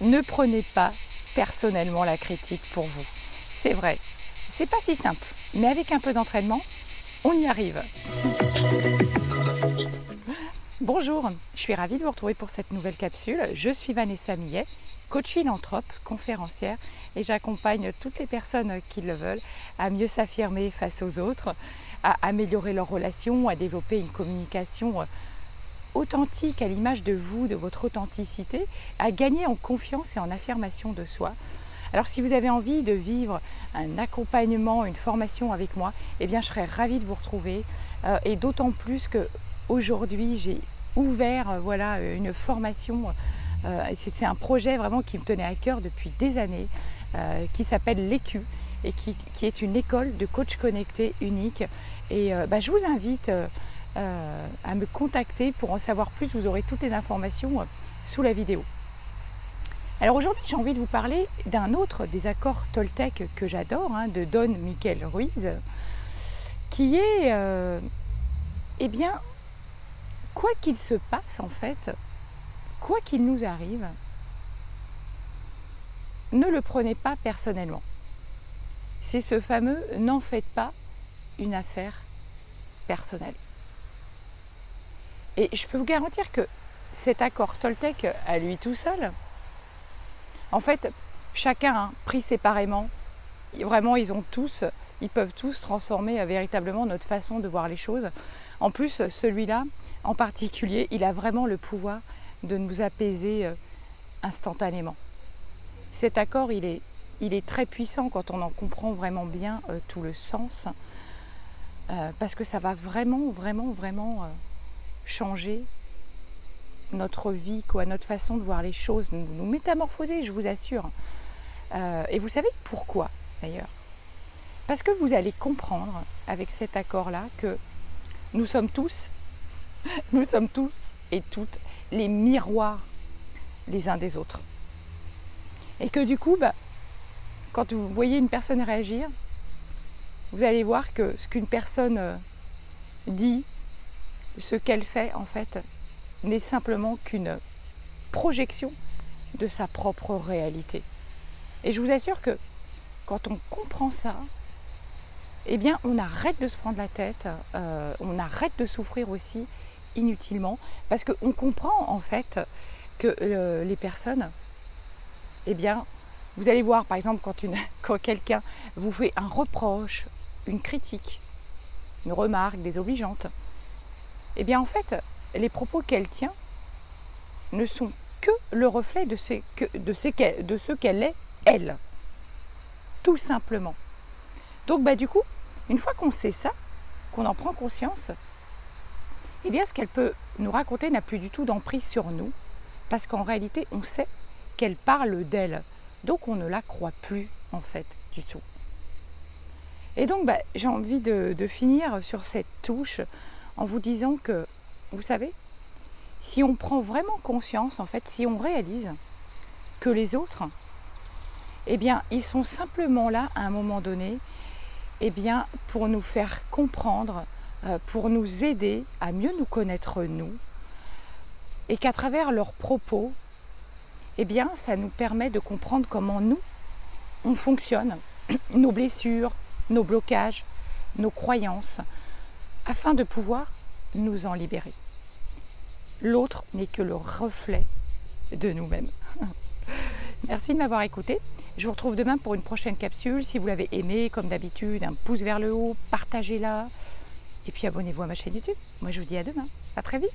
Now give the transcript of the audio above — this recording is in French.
ne prenez pas personnellement la critique pour vous. C'est vrai, c'est pas si simple, mais avec un peu d'entraînement, on y arrive. Bonjour, je suis ravie de vous retrouver pour cette nouvelle capsule. Je suis Vanessa Millet, coach philanthrope, conférencière, et j'accompagne toutes les personnes qui le veulent à mieux s'affirmer face aux autres, à améliorer leurs relations, à développer une communication authentique à l'image de vous, de votre authenticité, à gagner en confiance et en affirmation de soi. Alors si vous avez envie de vivre un accompagnement, une formation avec moi, eh bien je serais ravie de vous retrouver et d'autant plus que aujourd'hui j'ai ouvert une formation, c'est un projet vraiment qui me tenait à cœur depuis des années, qui s'appelle l'EQ et qui est une école de coach connecté unique. Et je vous invite à me contacter pour en savoir plus. Vous aurez toutes les informations sous la vidéo. Alors aujourd'hui, j'ai envie de vous parler d'un autre des accords Toltec que j'adore, de Don Miguel Ruiz, qui est, quoi qu'il se passe en fait, quoi qu'il nous arrive, ne le prenez pas personnellement. C'est ce fameux « n'en faites pas une affaire personnelle ». Et je peux vous garantir que cet accord Toltec à lui tout seul, en fait, chacun pris séparément, vraiment ils peuvent tous transformer véritablement notre façon de voir les choses. En plus, celui-là, en particulier, il a vraiment le pouvoir de nous apaiser instantanément. Cet accord, il est très puissant quand on en comprend vraiment bien tout le sens, parce que ça va vraiment changer notre vie, notre façon de voir les choses, nous métamorphoser, je vous assure. Et vous savez pourquoi d'ailleurs? Parce que vous allez comprendre avec cet accord-là que nous sommes tous et toutes les miroirs les uns des autres. Et que du coup, quand vous voyez une personne réagir, vous allez voir que ce qu'une personne dit, ce qu'elle fait en fait, n'est simplement qu'une projection de sa propre réalité. Et je vous assure que quand on comprend ça, eh bien on arrête de se prendre la tête, on arrête de souffrir aussi inutilement, parce qu'on comprend en fait que les personnes, eh bien vous allez voir par exemple quand quelqu'un vous fait un reproche, une critique, une remarque désobligeante, eh bien en fait, les propos qu'elle tient ne sont que le reflet de ce qu'elle est, elle. Tout simplement. Donc du coup, une fois qu'on sait ça, qu'on en prend conscience, eh bien ce qu'elle peut nous raconter n'a plus du tout d'emprise sur nous, parce qu'en réalité, on sait qu'elle parle d'elle. Donc on ne la croit plus, en fait, du tout. Et donc, j'ai envie de finir sur cette touche en vous disant que, vous savez, si on prend vraiment conscience, en fait, si on réalise que les autres, eh bien, ils sont simplement là, à un moment donné, eh bien, pour nous faire comprendre, pour nous aider à mieux nous connaître nous, et qu'à travers leurs propos, eh bien, ça nous permet de comprendre comment nous, on fonctionne, nos blessures, nos blocages, nos croyances, afin de pouvoir nous en libérer. L'autre n'est que le reflet de nous-mêmes. Merci de m'avoir écouté. Je vous retrouve demain pour une prochaine capsule. Si vous l'avez aimé, comme d'habitude, un pouce vers le haut, partagez-la. Et puis abonnez-vous à ma chaîne YouTube. Moi, je vous dis à demain. À très vite.